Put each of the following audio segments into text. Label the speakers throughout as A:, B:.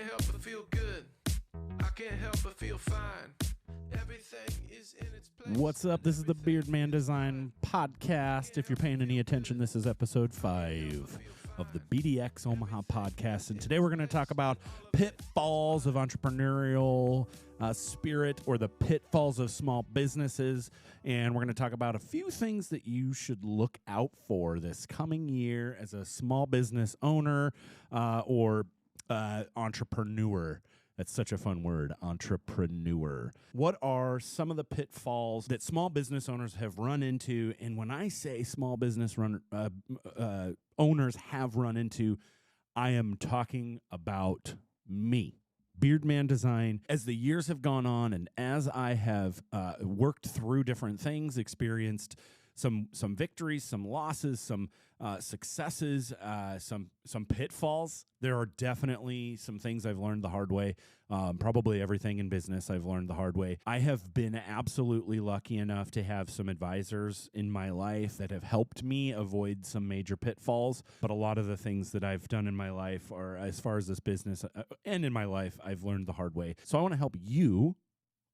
A: help but feel good. I can't help but feel fine. Everything is in its place.
B: What's up? This is the Beardman Design Podcast. If you're paying any attention, this is episode 5 of the BDX Omaha podcast. And today we're going to talk about pitfalls of entrepreneurial spirit, or the pitfalls of small businesses. And we're going to talk about a few things that you should look out for this coming year as a small business owner or entrepreneur. That's such a fun word, entrepreneur. What are some of the pitfalls that small business owners have run into? And when I say small business owners have run into, I am talking about me. Beardman Design. As the years have gone on and as I have worked through different things, experienced some victories, some losses, some successes, some pitfalls. There are definitely some things I've learned the hard way. Probably everything in business I've learned the hard way. I have been absolutely lucky enough to have some advisors in my life that have helped me avoid some major pitfalls. But a lot of the things that I've done in my life, or as far as this business and in my life, I've learned the hard way. So I want to help you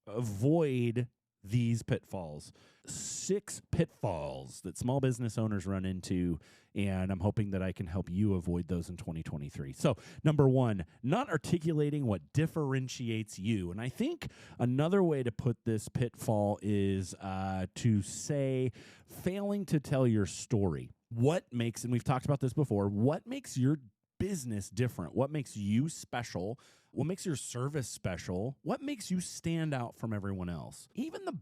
B: avoid these pitfalls. 6 pitfalls that small business owners run into, and I'm hoping that I can help you avoid those in 2023. So, number 1, not articulating what differentiates you. And I think another way to put this pitfall is to say failing to tell your story. What makes, and we've talked about this before, what makes your business different? What makes you special? What makes your service special? What makes you stand out from everyone else? Even the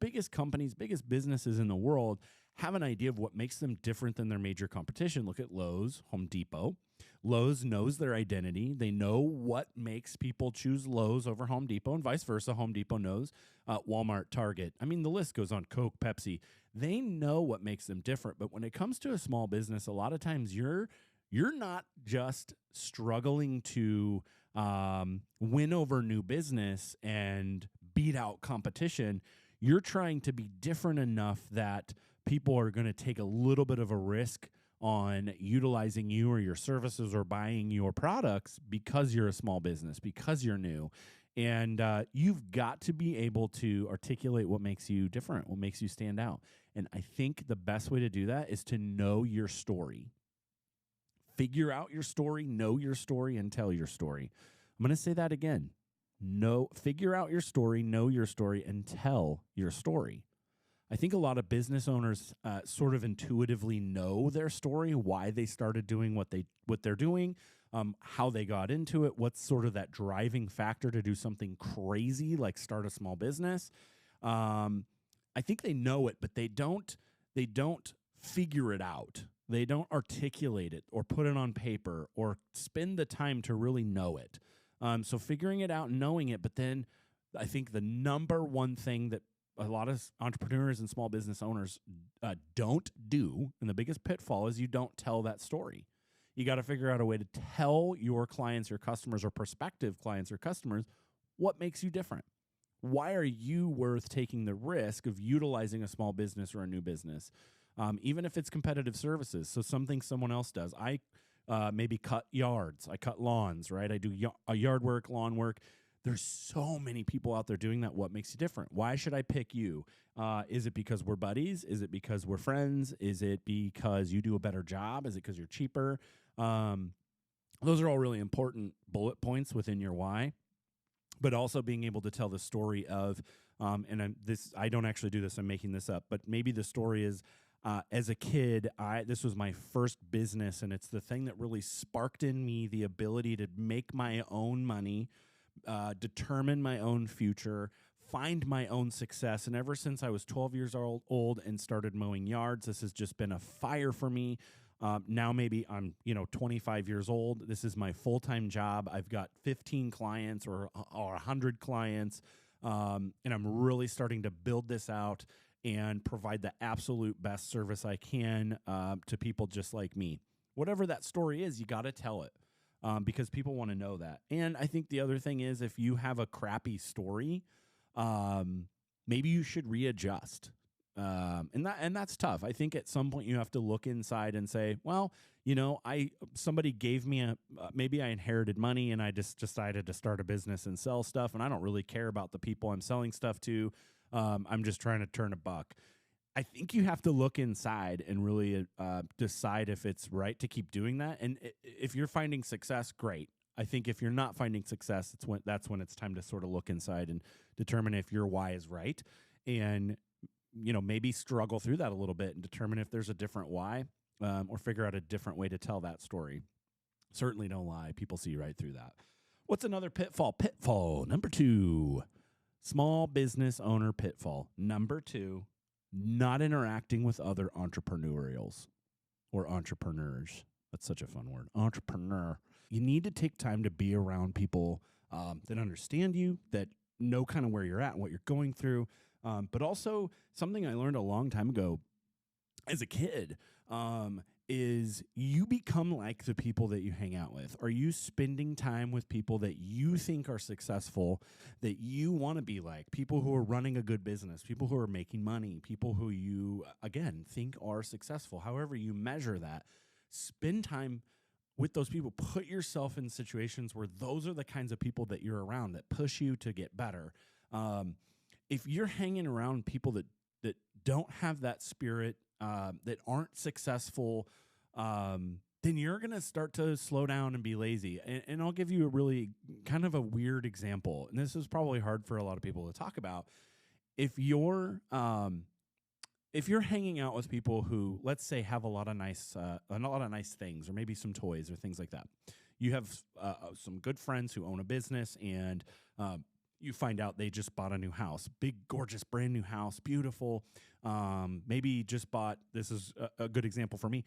B: biggest companies, biggest businesses in the world have an idea of what makes them different than their major competition. Look at Lowe's, Home Depot. Lowe's knows their identity. They know what makes people choose Lowe's over Home Depot, and vice versa. Home Depot knows Walmart, Target. I mean, the list goes on. Coke, Pepsi. They know what makes them different. But when it comes to a small business, a lot of times you're not just struggling to win over new business and beat out competition. You're trying to be different enough that people are going to take a little bit of a risk on utilizing you or your services or buying your products because you're a small business, because you're new. And you've got to be able to articulate what makes you different, what makes you stand out. And I think the best way to do that is to know your story. Figure out your story, know your story, and tell your story. I'm going to say that again. Figure out your story, know your story, and tell your story. I think a lot of business owners sort of intuitively know their story, why they started doing what they're doing, how they got into it, what's sort of that driving factor to do something crazy like start a small business. I think they know it, but they don't figure it out. They don't articulate it or put it on paper or spend the time to really know it. So figuring it out and knowing it, but then I think the number one thing that a lot of entrepreneurs and small business owners don't do, and the biggest pitfall, is you don't tell that story. You got to figure out a way to tell your clients, your customers, or prospective clients or customers what makes you different. Why are you worth taking the risk of utilizing a small business or a new business? Even if it's competitive services, so something someone else does. I maybe cut yards. I cut lawns, right? I do yard work, lawn work. There's so many people out there doing that. What makes you different? Why should I pick you? Is it because we're buddies? Is it because we're friends? Is it because you do a better job? Is it because you're cheaper? Those are all really important bullet points within your why. But also being able to tell the story of, I don't actually do this, I'm making this up, but maybe the story is, as a kid, this was my first business, and it's the thing that really sparked in me the ability to make my own money, determine my own future, find my own success. And ever since I was 12 years old and started mowing yards, this has just been a fire for me. Now maybe I'm 25 years old. This is my full-time job. I've got 15 clients or 100 clients, and I'm really starting to build this out and provide the absolute best service I can to people just like me. Whatever that story is, you got to tell it because people want to know that. And I think the other thing is, if you have a crappy story, maybe you should readjust. And that's tough. I think at some point you have to look inside and say, well, somebody gave me maybe I inherited money and I just decided to start a business and sell stuff, and I don't really care about the people I'm selling stuff to. I'm just trying to turn a buck. I think you have to look inside and really decide if it's right to keep doing that. And if you're finding success, great. I think if you're not finding success, that's when it's time to sort of look inside and determine if your why is right, and maybe struggle through that a little bit and determine if there's a different why, or figure out a different way to tell that story. Certainly don't lie. People see right through that. What's another pitfall? Pitfall number 2, small business owner pitfall. Number 2, not interacting with other entrepreneurials or entrepreneurs. That's such a fun word. Entrepreneur. You need to take time to be around people that understand you, that know kind of where you're at and what you're going through. But also something I learned a long time ago as a kid is you become like the people that you hang out with. Are you spending time with people that you think are successful, that you want to be like, people who are running a good business, people who are making money, people who you, again, think are successful, however you measure that? Spend time with those people. Put yourself in situations where those are the kinds of people that you're around that push you to get better. If you're hanging around people that don't have that spirit, that aren't successful, then you're going to start to slow down and be lazy. And I'll give you a really kind of a weird example. And this is probably hard for a lot of people to talk about. If you're hanging out with people who, let's say, have a lot of nice things, or maybe some toys or things like that, you have some good friends who own a business, and you find out they just bought a new house, big, gorgeous, brand new house, beautiful. Maybe just bought, this is a good example for me,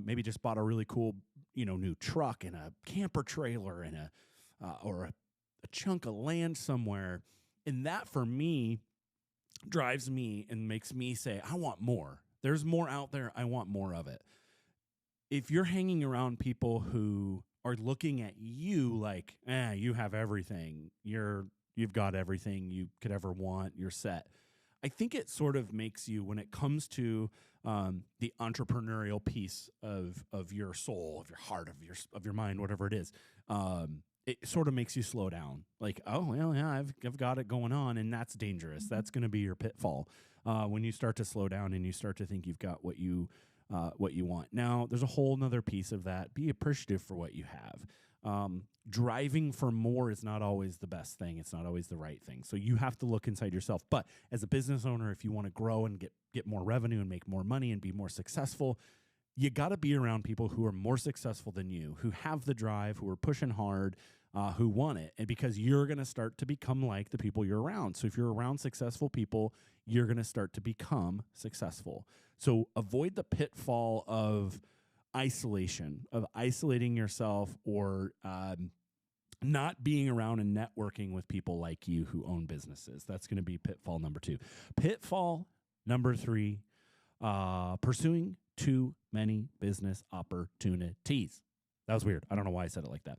B: maybe just bought a really cool, new truck and a camper trailer and a chunk of land somewhere. And that for me drives me and makes me say, I want more. There's more out there. I want more of it. If you're hanging around people who are looking at you like, you have everything, you've got everything you could ever want, you're set, I think it sort of makes you, when it comes to the entrepreneurial piece of your soul, of your heart, of your mind, whatever it is, it sort of makes you slow down. Like, oh, well, yeah, I've got it going on, and that's dangerous. That's going to be your pitfall when you start to slow down and you start to think you've got what you want. Now, there's a whole nother piece of that. Be appreciative for what you have. Driving for more is not always the best thing. It's not always the right thing. So you have to look inside yourself. But as a business owner, if you want to grow and get more revenue and make more money and be more successful, you got to be around people who are more successful than you, who have the drive, who are pushing hard, who want it. And because you're going to start to become like the people you're around. So if you're around successful people, you're going to start to become successful. So avoid the pitfall of isolation, of isolating yourself, or not being around and networking with people like you who own businesses. That's going to be pitfall number 2. Pitfall number 3, pursuing too many business opportunities. That was weird. I don't know why I said it like that.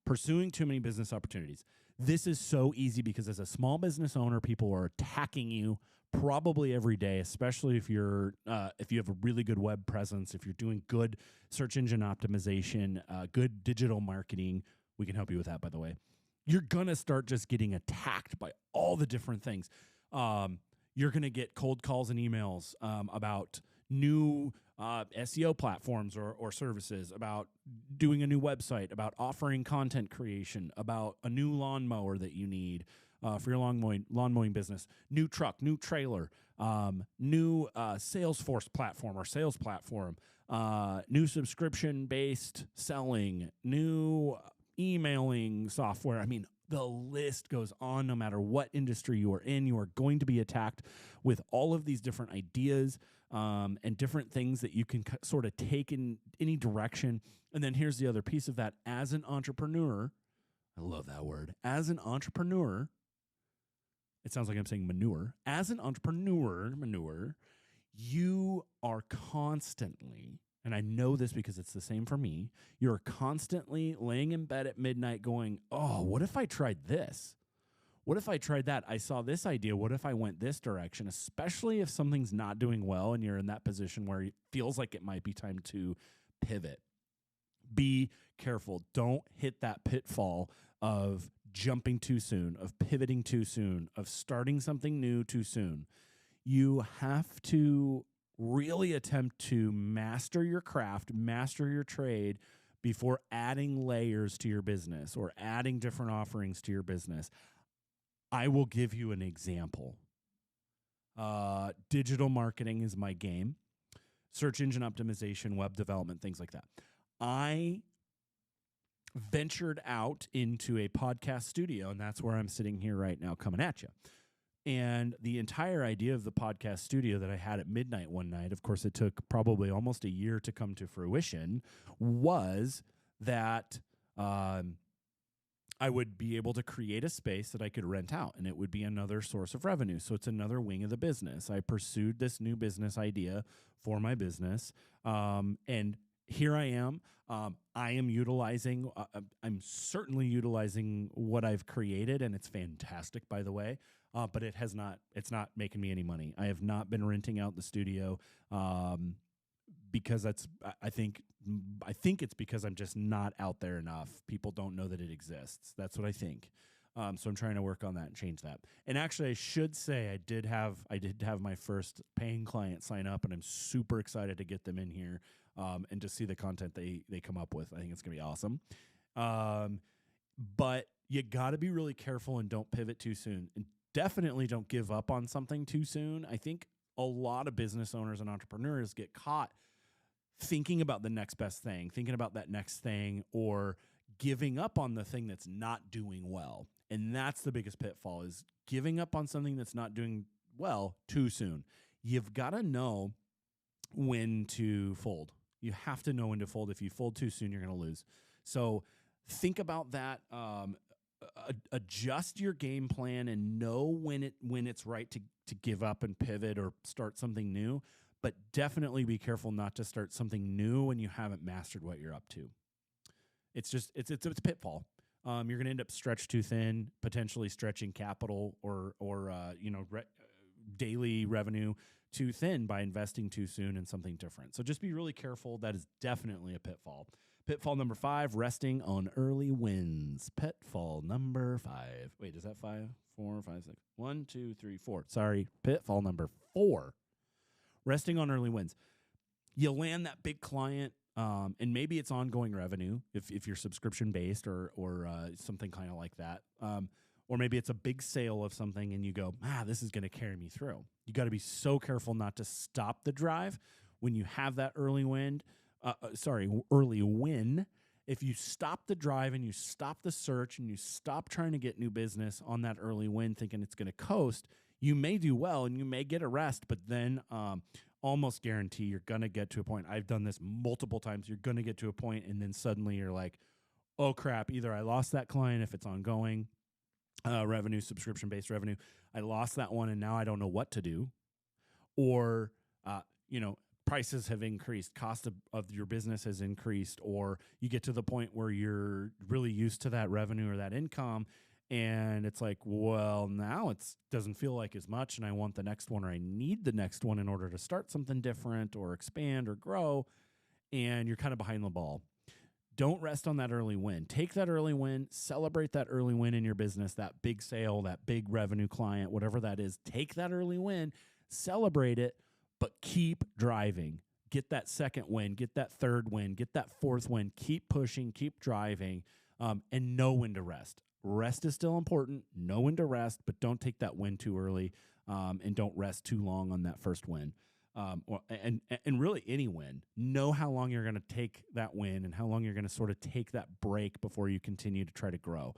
B: Pursuing too many business opportunities. This is so easy because as a small business owner, people are attacking you probably every day, especially if you have a really good web presence, if you're doing good search engine optimization, good digital marketing. We can help you with that, by the way. You're going to start just getting attacked by all the different things. You're going to get cold calls and emails about new SEO platforms or services, about doing a new website, about offering content creation, about a new lawnmower that you need for your lawn mowing business, new truck, new trailer, new Salesforce platform or sales platform, new subscription-based selling, new emailing software. I mean, the list goes on. No matter what industry you are in, you are going to be attacked with all of these different ideas and different things that you can sort of take in any direction. And then here's the other piece of that. As an entrepreneur, I love that word. As an entrepreneur, it sounds like I'm saying manure. As an entrepreneur, you are constantly, and I know this because it's the same for me, you're constantly laying in bed at midnight going, oh, what if I tried this? what if I tried that? I saw this idea. What if I went this direction? Especially if something's not doing well and you're in that position where it feels like it might be time to pivot. Be careful. Don't hit that pitfall of jumping too soon, of pivoting too soon, of starting something new too soon. You have to really attempt to master your craft, master your trade before adding layers to your business or adding different offerings to your business. I will give you an example. Digital marketing is my game. Search engine optimization, web development, things like that. I ventured out into a podcast studio, and that's where I'm sitting here right now coming at you. And the entire idea of the podcast studio that I had at midnight one night, of course, it took probably almost a year to come to fruition, was that I would be able to create a space that I could rent out, and it would be another source of revenue. So it's another wing of the business. I pursued this new business idea for my business, and here I am. I am utilizing, I'm certainly utilizing what I've created, and it's fantastic, by the way. But it's not making me any money. I have not been renting out the studio because I think it's because I'm just not out there enough. People don't know that it exists. That's what I think. So I'm trying to work on that and change that. And actually, I should say I did have my first paying client sign up, and I'm super excited to get them in here and to see the content they come up with. I think it's gonna be awesome. But you got to be really careful and don't pivot too soon. And definitely don't give up on something too soon. I think a lot of business owners and entrepreneurs get caught thinking about the next best thing, thinking about that next thing, or giving up on the thing that's not doing well. And that's the biggest pitfall, is giving up on something that's not doing well too soon. You've got to know when to fold. You have to know when to fold. If you fold too soon, you're going to lose. So think about that. Adjust your game plan and know when it's right to give up and pivot or start something new. But definitely be careful not to start something new when you haven't mastered what you're up to. It's a pitfall. You're going to end up stretched too thin, potentially stretching capital or daily revenue too thin by investing too soon in something different. So just be really careful. That is definitely a pitfall. Pitfall number 5, resting on early wins. Pitfall number 5. Wait, is that 5, 4, 5, 6? 1, 2, 3, 4. Sorry. Pitfall number 4. Resting on early wins. You land that big client, and maybe it's ongoing revenue if you're subscription based or something kind of like that. Or maybe it's a big sale of something and you go, this is going to carry me through. You got to be so careful not to stop the drive when you have that early win. If you stop the drive and you stop the search and you stop trying to get new business on that early win thinking it's going to coast, you may do well and you may get a rest, but then almost guarantee you're going to get to a point. I've done this multiple times. You're going to get to a point and then suddenly you're like, oh crap, either I lost that client if it's ongoing revenue, subscription-based revenue. I lost that one and now I don't know what to do. Or, prices have increased, cost of your business has increased, or you get to the point where you're really used to that revenue or that income, and it's like, well, now it doesn't feel like as much, and I want the next one, or I need the next one in order to start something different or expand or grow, and you're kind of behind the ball. Don't rest on that early win. Take that early win, celebrate that early win in your business, that big sale, that big revenue client, whatever that is. Take that early win, celebrate it, but keep driving. Get that second win, get that third win, get that fourth win. Keep pushing, keep driving, and know when to rest. Rest is still important. Know when to rest, but don't take that win too early, and don't rest too long on that first win. And really any win. Know how long you're going to take that win and how long you're going to sort of take that break before you continue to try to grow.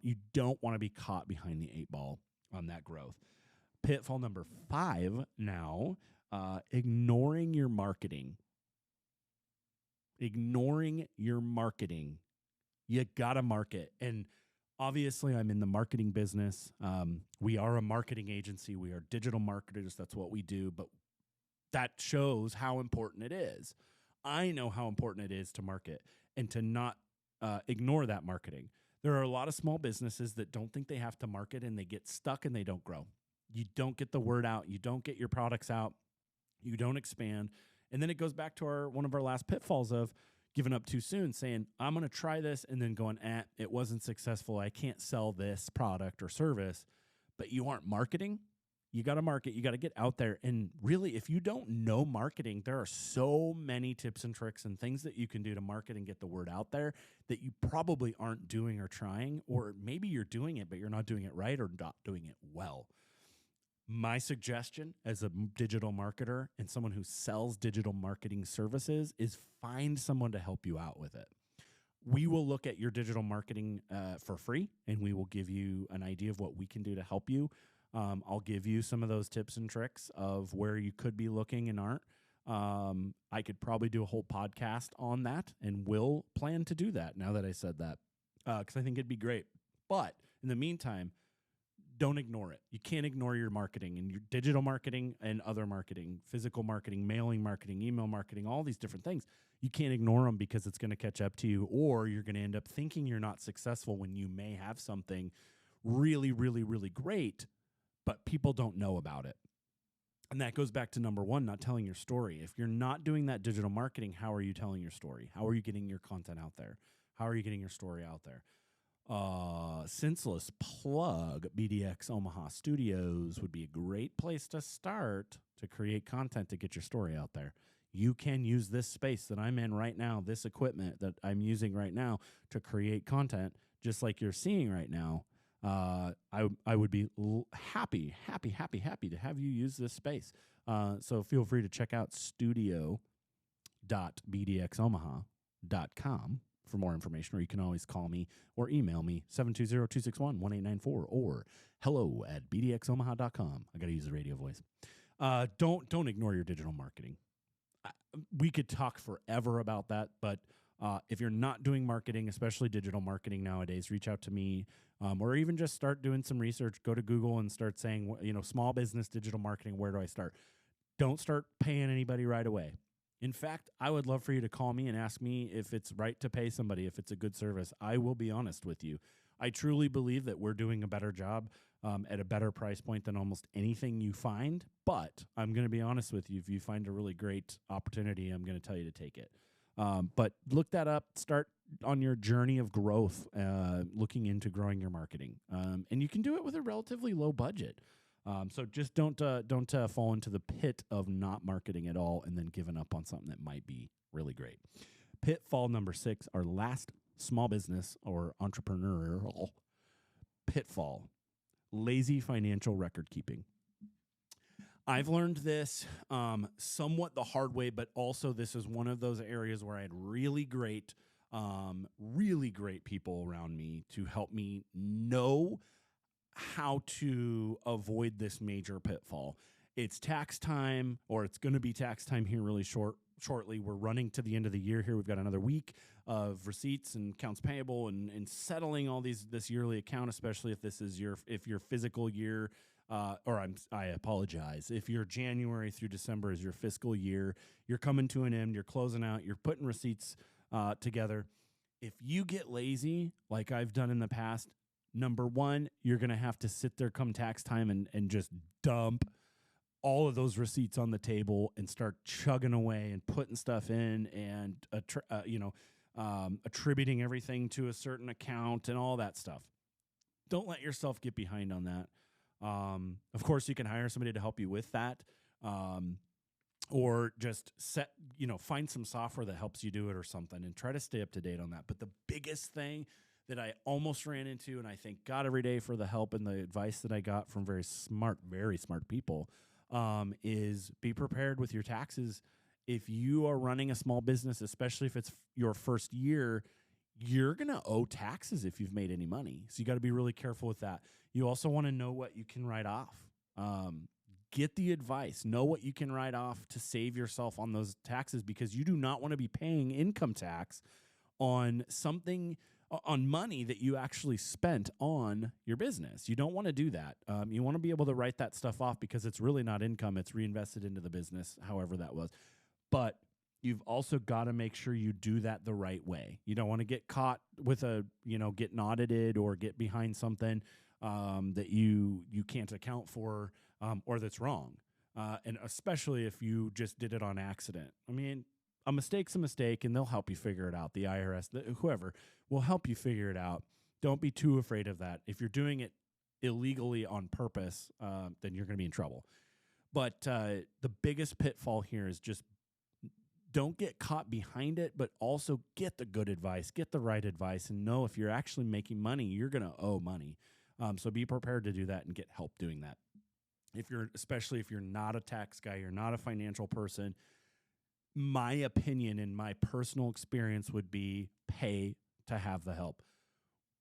B: You don't want to be caught behind the 8 ball on that growth. Pitfall number 5 now. Ignoring your marketing. Ignoring your marketing. You got to market. And obviously, I'm in the marketing business. We are a marketing agency. We are digital marketers. That's what we do. But that shows how important it is. I know how important it is to market and to not ignore that marketing. There are a lot of small businesses that don't think they have to market, and they get stuck and they don't grow. You don't get the word out. You don't get your products out. You don't expand. And then it goes back to one of our last pitfalls of giving up too soon, saying, I'm going to try this, and then going, it wasn't successful. I can't sell this product or service. But you aren't marketing. You got to market. You got to get out there. And really, if you don't know marketing, there are so many tips and tricks and things that you can do to market and get the word out there that you probably aren't doing or trying, or maybe you're doing it, but you're not doing it right or not doing it well. My suggestion as a digital marketer and someone who sells digital marketing services is find someone to help you out with it. We will look at your digital marketing for free, and we will give you an idea of what we can do to help you. I'll give you some of those tips and tricks of where you could be looking and aren't. I could probably do a whole podcast on that, and will plan to do that now that I said that, because I think it'd be great. But in the meantime, don't ignore it. You can't ignore your marketing and your digital marketing and other marketing, physical marketing, mailing marketing, email marketing, all these different things. You can't ignore them because it's going to catch up to you, or you're going to end up thinking you're not successful when you may have something really, really, really great, but people don't know about it. And that goes back to number one, not telling your story. If you're not doing that digital marketing, how are you telling your story? How are you getting your content out there? How are you getting your story out there? Senseless plug, BDX Omaha Studios would be a great place to start to create content to get your story out there. You can use this space that I'm in right now, this equipment that I'm using right now to create content, just like you're seeing right now. I would be happy to have you use this space. So feel free to check out studio.bdxomaha.com for more information, or you can always call me or email me 720-261-1894 or hello@bdxomaha.com. I got to use the radio voice. Don't ignore your digital marketing. We could talk forever about that, but if you're not doing marketing, especially digital marketing nowadays, reach out to me, or even just start doing some research. Go to Google and start saying, small business digital marketing, where do I start? Don't start paying anybody right away. In fact, I would love for you to call me and ask me if it's right to pay somebody, if it's a good service. I will be honest with you. I truly believe that we're doing a better job at a better price point than almost anything you find. But I'm going to be honest with you. If you find a really great opportunity, I'm going to tell you to take it. But look that up. Start on your journey of growth, looking into growing your marketing. And you can do it with a relatively low budget. So just don't fall into the pit of not marketing at all and then giving up on something that might be really great. Pitfall number 6, our last small business or entrepreneurial pitfall, lazy financial record keeping. I've learned this somewhat the hard way, but also this is one of those areas where I had really great people around me to help me know how to avoid this major pitfall. It's tax time, or it's going to be tax time here really shortly. We're running to the end of the year here. We've got another week of receipts and accounts payable and settling all this yearly account, especially if this is your fiscal year. I apologize. If your January through December is your fiscal year, you're coming to an end, you're closing out, you're putting receipts together. If you get lazy, like I've done in the past, number one, you're going to have to sit there come tax time and just dump all of those receipts on the table and start chugging away and putting stuff in and, attributing everything to a certain account and all that stuff. Don't let yourself get behind on that. Of course, you can hire somebody to help you with that, or just find some software that helps you do it or something and try to stay up to date on that. But the biggest thing that I almost ran into, and I thank God every day for the help and the advice that I got from very smart people, is be prepared with your taxes. If you are running a small business, especially if it's your first year, you're going to owe taxes if you've made any money. So you got to be really careful with that. You also want to know what you can write off. Get the advice. Know what you can write off to save yourself on those taxes, because you do not want to be paying income tax on money that you actually spent on your business. You don't want to do that. You want to be able to write that stuff off because it's really not income. It's reinvested into the business, however that was. But you've also got to make sure you do that the right way. You don't want to get caught with getting audited or get behind something that you can't account for or that's wrong. And especially if you just did it on accident. I mean, a mistake's a mistake, and they'll help you figure it out. The IRS, whoever, will help you figure it out. Don't be too afraid of that. If you're doing it illegally on purpose, then you're going to be in trouble. But the biggest pitfall here is just don't get caught behind it, but also get the good advice, get the right advice, and know if you're actually making money, you're going to owe money. So be prepared to do that and get help doing that. Especially if you're not a tax guy, you're not a financial person, my opinion and my personal experience would be pay to have the help.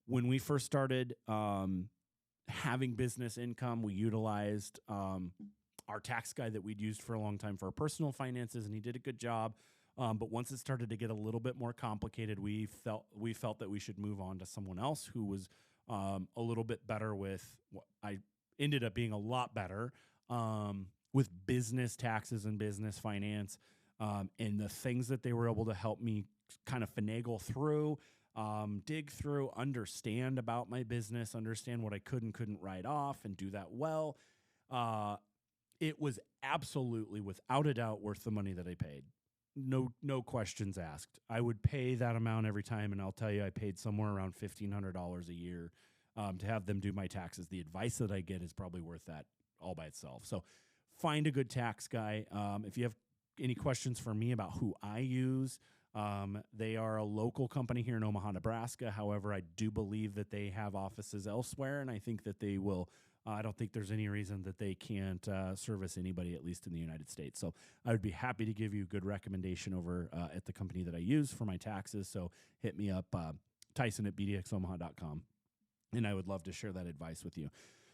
B: When we first started having business income, we utilized our tax guy that we'd used for a long time for our personal finances, and he did a good job. But once it started to get a little bit more complicated, we felt that we should move on to someone else who was a little bit better with what I ended up being a lot better with business taxes and business finance, and the things that they were able to help me kind of finagle through, dig through, understand about my business, understand what I could and couldn't write off, and do that well. It was absolutely, without a doubt, worth the money that I paid. No questions asked. I would pay that amount every time, and I'll tell you, I paid somewhere around $1,500 a year to have them do my taxes. The advice that I get is probably worth that all by itself. So find a good tax guy. If you have any questions for me about who I use, they are a local company here in Omaha, Nebraska. However, I do believe that they have offices elsewhere, and I think that they will. I don't think there's any reason that they can't service anybody, at least in the United States. So I would be happy to give you a good recommendation over at the company that I use for my taxes. So hit me up, Tyson at BDXOmaha.com, and I would love to share that advice with you.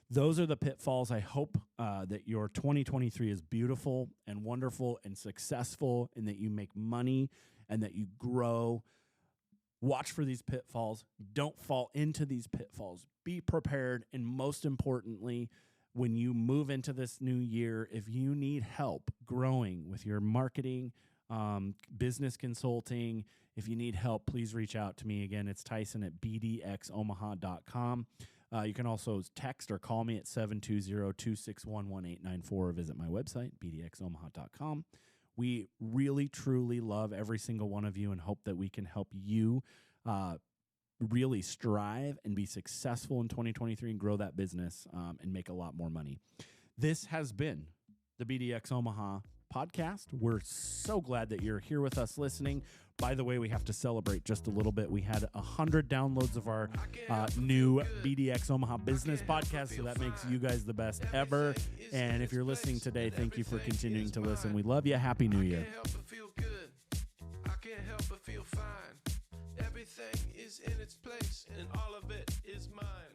B: Those are the pitfalls. I hope that your 2023 is beautiful and wonderful and successful, and that you make money and that you grow. Watch for these pitfalls. Don't fall into these pitfalls. Be prepared. And most importantly, when you move into this new year, if you need help growing with your marketing, business consulting, if you need help, please reach out to me. Again, it's Tyson at BDXOmaha.com. You can also text or call me at 720-261-1894 or visit my website, BDXOmaha.com. We really, truly love every single one of you and hope that we can help you really strive and be successful in 2023 and grow that business and make a lot more money. This has been the BDX Omaha podcast. We're so glad that you're here with us listening. By the way, we have to celebrate just a little bit. We had 100 downloads of our new BDX Omaha business podcast, so that makes you guys the best ever. And if you're listening today, thank you for continuing to listen. We love you. Happy New Year.
A: I can't help but feel fine. Everything is in its place, and all of it is mine.